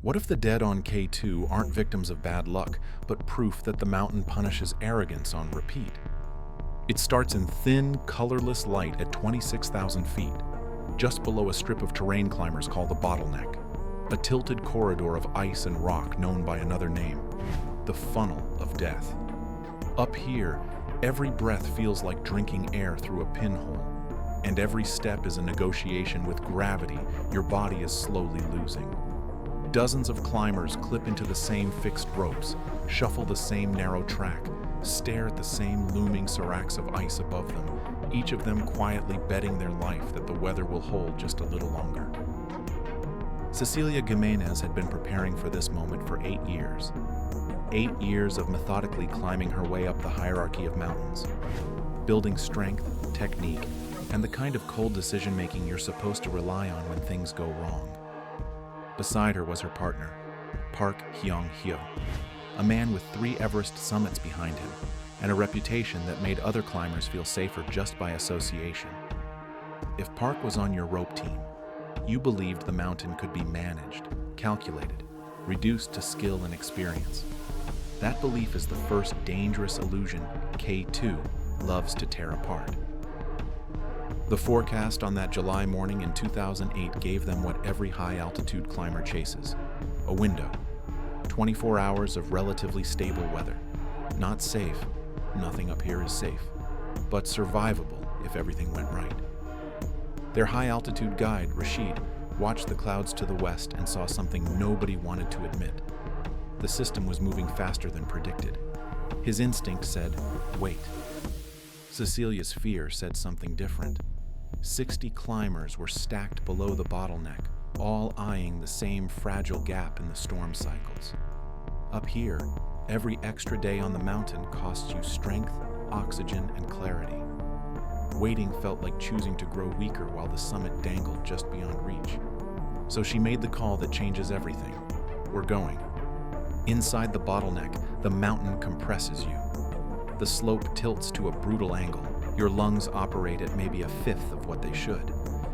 What if the dead on K2 aren't victims of bad luck, but proof that the mountain punishes arrogance on repeat? It starts in thin, colorless light at 26,000 feet, just below a strip of terrain climbers called the Bottleneck, a tilted corridor of ice and rock known by another name, the Funnel of Death. Up here, every breath feels like drinking air through a pinhole, and every step is a negotiation with gravity your body is slowly losing. Dozens of climbers clip into the same fixed ropes, shuffle the same narrow track, stare at the same looming seracs of ice above them, each of them quietly betting their life that the weather will hold just a little longer. Cecilia Gimenez had been preparing for this moment for 8 years. 8 years of methodically climbing her way up the hierarchy of mountains, building strength, technique, and the kind of cold decision-making you're supposed to rely on when things go wrong. Beside her was her partner, Park Hyung-hyo, a man with 3 Everest summits behind him and a reputation that made other climbers feel safer just by association. If Park was on your rope team, you believed the mountain could be managed, calculated, reduced to skill and experience. That belief is the first dangerous illusion K2 loves to tear apart. The forecast on that July morning in 2008 gave them what every high-altitude climber chases: a window, 24 hours of relatively stable weather. Not safe, nothing up here is safe, but survivable if everything went right. Their high-altitude guide, Rashid, watched the clouds to the west and saw something nobody wanted to admit. The system was moving faster than predicted. His instinct said, wait. Cecilia's fear said something different. 60 climbers were stacked below the Bottleneck, all eyeing the same fragile gap in the storm cycles. Up here, every extra day on the mountain costs you strength, oxygen, and clarity. Waiting felt like choosing to grow weaker while the summit dangled just beyond reach. So she made the call that changes everything. We're going. Inside the Bottleneck, the mountain compresses you. The slope tilts to a brutal angle. Your lungs operate at maybe a fifth of what they should.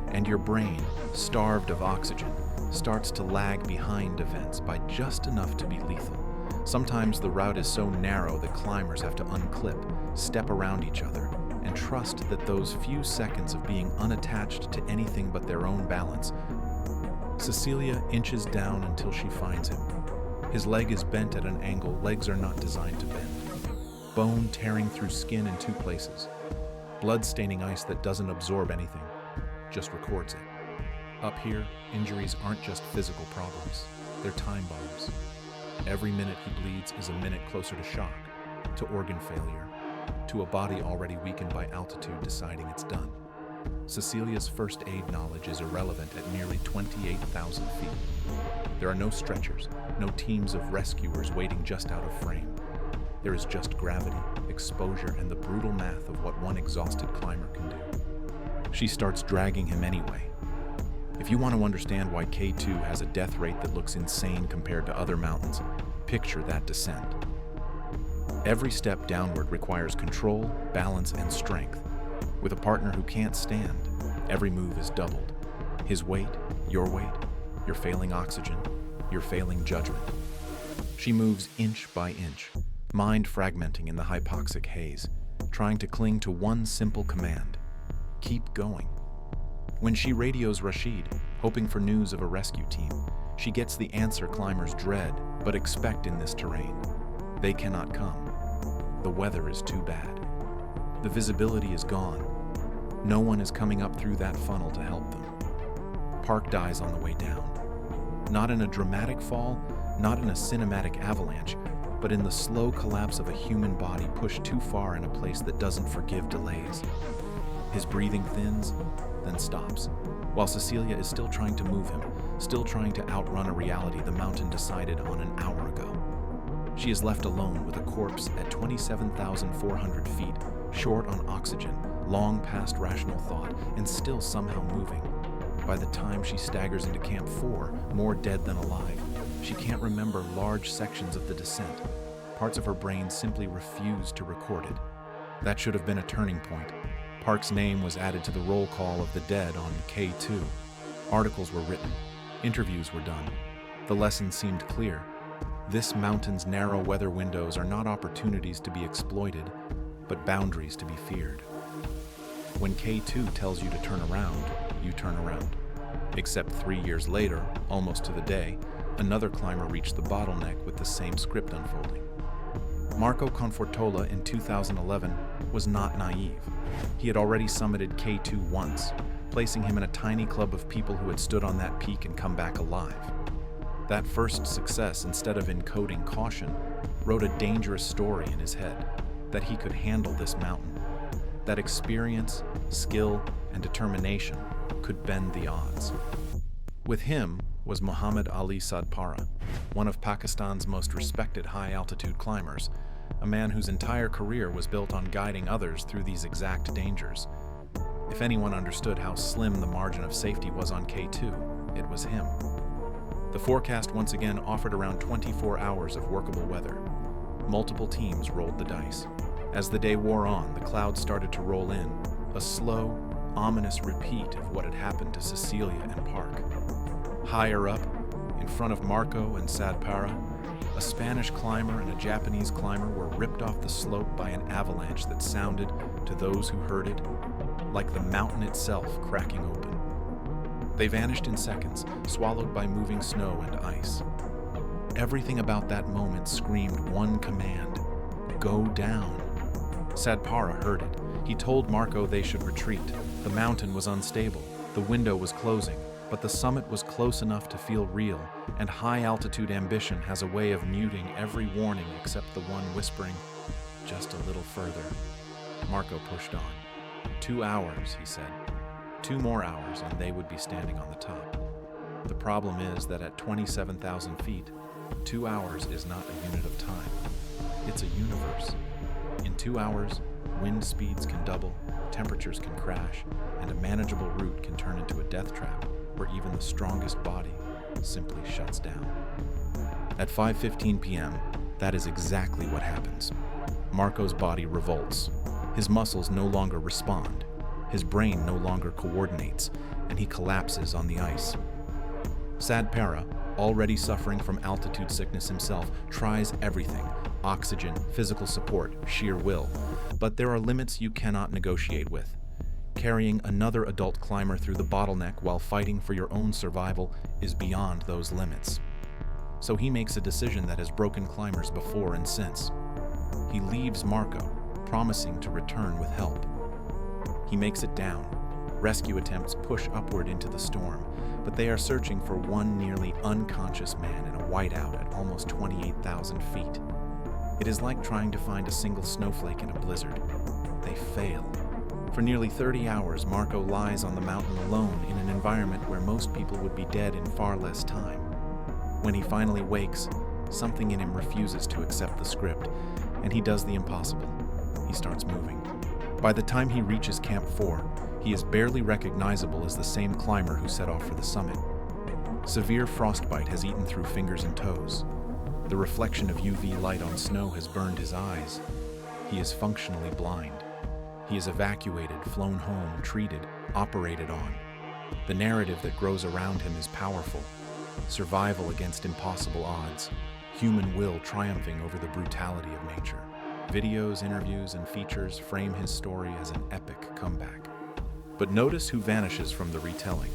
And your brain, starved of oxygen, starts to lag behind events by just enough to be lethal. Sometimes the route is so narrow that climbers have to unclip, step around each other, and trust that those few seconds of being unattached to anything but their own balance. Cecilia inches down until she finds him. His leg is bent at an angle legs are not designed to bend. Bone tearing through skin in 2 places. Blood staining ice that doesn't absorb anything, just records it. Up here, injuries aren't just physical problems, they're time bombs. Every minute he bleeds is a minute closer to shock, to organ failure, to a body already weakened by altitude deciding it's done. Cecilia's first aid knowledge is irrelevant at nearly 28,000 feet. There are no stretchers, no teams of rescuers waiting just out of frame. There is just gravity, exposure, and the brutal math of what one exhausted climber can do. She starts dragging him anyway. If you want to understand why K2 has a death rate that looks insane compared to other mountains, picture that descent. Every step downward requires control, balance, and strength. With a partner who can't stand, every move is doubled. His weight, your failing oxygen, your failing judgment. She moves inch by inch, mind fragmenting in the hypoxic haze, trying to cling to one simple command: keep going. When she radios Rashid, hoping for news of a rescue team, she gets the answer climbers dread but expect in this terrain. They cannot come. The weather is too bad. The visibility is gone. No one is coming up through that funnel to help them. Park dies on the way down. Not in a dramatic fall, not in a cinematic avalanche, but in the slow collapse of a human body pushed too far in a place that doesn't forgive delays. His breathing thins, then stops, while Cecilia is still trying to move him, still trying to outrun a reality the mountain decided on an hour ago. She is left alone with a corpse at 27,400 feet, short on oxygen, long past rational thought, and still somehow moving. By the time she staggers into Camp 4, more dead than alive, she can't remember large sections of the descent. Parts of her brain simply refuse to record it. That should have been a turning point. Park's name was added to the roll call of the dead on K2. Articles were written. Interviews were done. The lesson seemed clear. This mountain's narrow weather windows are not opportunities to be exploited, but boundaries to be feared. When K2 tells you to turn around, you turn around. Except 3 years later, almost to the day, another climber reached the Bottleneck with the same script unfolding. Marco Confortola in 2011 was not naive. He had already summited K2 once, placing him in a tiny club of people who had stood on that peak and come back alive. That first success, instead of encoding caution, wrote a dangerous story in his head, that he could handle this mountain, that experience, skill, and determination could bend the odds. With him was Muhammad Ali Sadpara, one of Pakistan's most respected high-altitude climbers, a man whose entire career was built on guiding others through these exact dangers. If anyone understood how slim the margin of safety was on K2, it was him. The forecast once again offered around 24 hours of workable weather. Multiple teams rolled the dice. As the day wore on, the clouds started to roll in, a slow, ominous repeat of what had happened to Cecilia and Park. Higher up, in front of Marco and Sadpara, a Spanish climber and a Japanese climber were ripped off the slope by an avalanche that sounded, to those who heard it, like the mountain itself cracking open. They vanished in seconds, swallowed by moving snow and ice. Everything about that moment screamed one command: go down. Sadpara heard it. He told Marco they should retreat. The mountain was unstable, the window was closing, but the summit was close enough to feel real, and high-altitude ambition has a way of muting every warning except the one whispering, just a little further. Marco pushed on. 2 hours, he said. 2 more hours and they would be standing on the top. The problem is that at 27,000 feet, 2 hours is not a unit of time. It's a universe. In 2 hours, wind speeds can double, temperatures can crash, and a manageable route can turn into a death trap where even the strongest body simply shuts down. At 5:15 p.m., that is exactly what happens. Marco's body revolts. His muscles no longer respond. His brain no longer coordinates, and he collapses on the ice. Sadpara, already suffering from altitude sickness himself, tries everything: oxygen, physical support, sheer will. But there are limits you cannot negotiate with. Carrying another adult climber through the Bottleneck while fighting for your own survival is beyond those limits. So he makes a decision that has broken climbers before and since. He leaves Marco, promising to return with help. He makes it down. Rescue attempts push upward into the storm, but they are searching for one nearly unconscious man in a whiteout at almost 28,000 feet. It is like trying to find a single snowflake in a blizzard. They fail. For nearly 30 hours, Marco lies on the mountain alone in an environment where most people would be dead in far less time. When he finally wakes, something in him refuses to accept the script, and he does the impossible. He starts moving. By the time he reaches Camp 4, he is barely recognizable as the same climber who set off for the summit. Severe frostbite has eaten through fingers and toes. The reflection of UV light on snow has burned his eyes. He is functionally blind. He is evacuated, flown home, treated, operated on. The narrative that grows around him is powerful. Survival against impossible odds. Human will triumphing over the brutality of nature. Videos, interviews, and features frame his story as an epic comeback. But notice who vanishes from the retelling.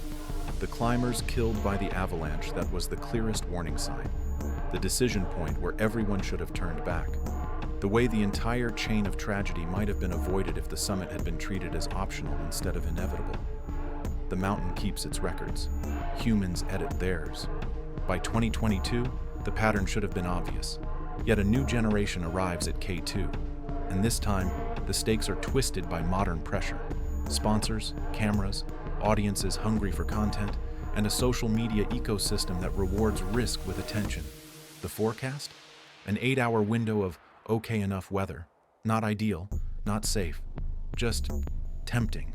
The climbers killed by the avalanche that was the clearest warning sign. The decision point where everyone should have turned back. The way the entire chain of tragedy might have been avoided if the summit had been treated as optional instead of inevitable. The mountain keeps its records. Humans edit theirs. By 2022, the pattern should have been obvious. Yet a new generation arrives at K2, and this time, the stakes are twisted by modern pressure. Sponsors, cameras, audiences hungry for content, and a social media ecosystem that rewards risk with attention. The forecast? An 8-hour window of okay enough weather. Not ideal, not safe, just tempting.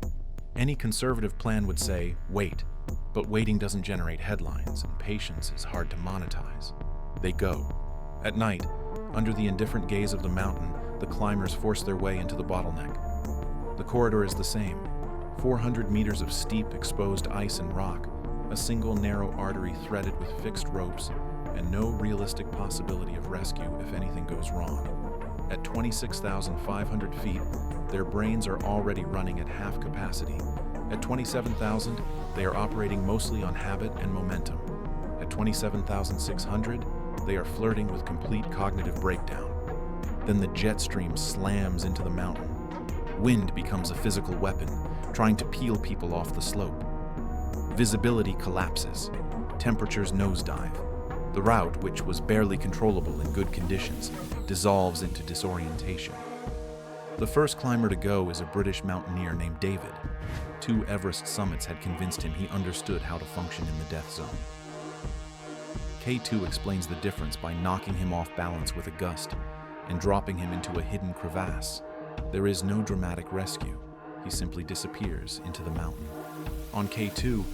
Any conservative plan would say, wait, but waiting doesn't generate headlines, and patience is hard to monetize. They go. At night, under the indifferent gaze of the mountain, the climbers force their way into the Bottleneck. The corridor is the same. 400 meters of steep, exposed ice and rock, a single narrow artery threaded with fixed ropes, and no realistic possibility of rescue if anything goes wrong. At 26,500 feet, their brains are already running at half capacity. At 27,000, they are operating mostly on habit and momentum. At 27,600, they are flirting with complete cognitive breakdown. Then the jet stream slams into the mountain. Wind becomes a physical weapon, trying to peel people off the slope. Visibility collapses. Temperatures nosedive. The route, which was barely controllable in good conditions, dissolves into disorientation. The first climber to go is a British mountaineer named David. 2 Everest summits had convinced him he understood how to function in the death zone. K2 explains the difference by knocking him off balance with a gust and dropping him into a hidden crevasse. There is no dramatic rescue. He simply disappears into the mountain. On K2,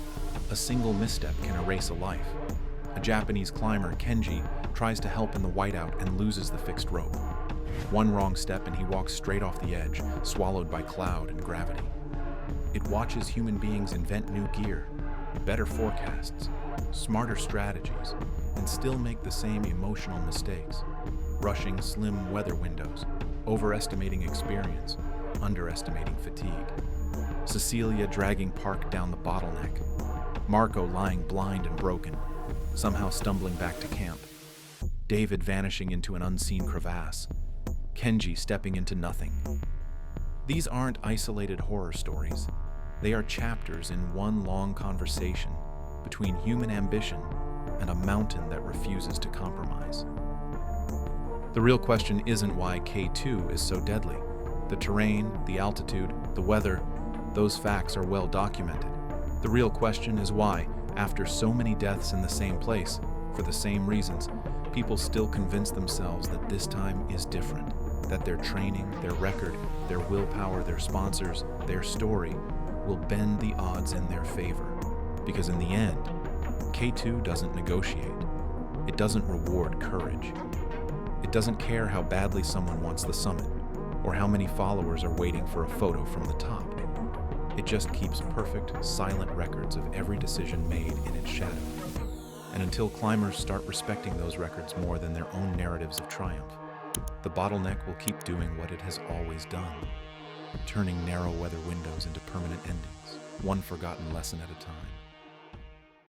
a single misstep can erase a life. A Japanese climber, Kenji, tries to help in the whiteout and loses the fixed rope. One wrong step and he walks straight off the edge, swallowed by cloud and gravity. It watches human beings invent new gear, better forecasts, smarter strategies, and still make the same emotional mistakes. Rushing slim weather windows, overestimating experience, underestimating fatigue. Cecilia dragging Park down the Bottleneck. Marco lying blind and broken, somehow stumbling back to camp. David vanishing into an unseen crevasse. Kenji stepping into nothing. These aren't isolated horror stories. They are chapters in one long conversation between human ambition and a mountain that refuses to compromise. The real question isn't why K2 is so deadly. The terrain, the altitude, the weather, those facts are well documented. The real question is why, after so many deaths in the same place, for the same reasons, people still convince themselves that this time is different, that their training, their record, their willpower, their sponsors, their story will bend the odds in their favor. Because in the end, K2 doesn't negotiate. It doesn't reward courage. It doesn't care how badly someone wants the summit, or how many followers are waiting for a photo from the top. It just keeps perfect, silent records of every decision made in its shadow. And until climbers start respecting those records more than their own narratives of triumph, the Bottleneck will keep doing what it has always done, turning narrow weather windows into permanent endings, one forgotten lesson at a time.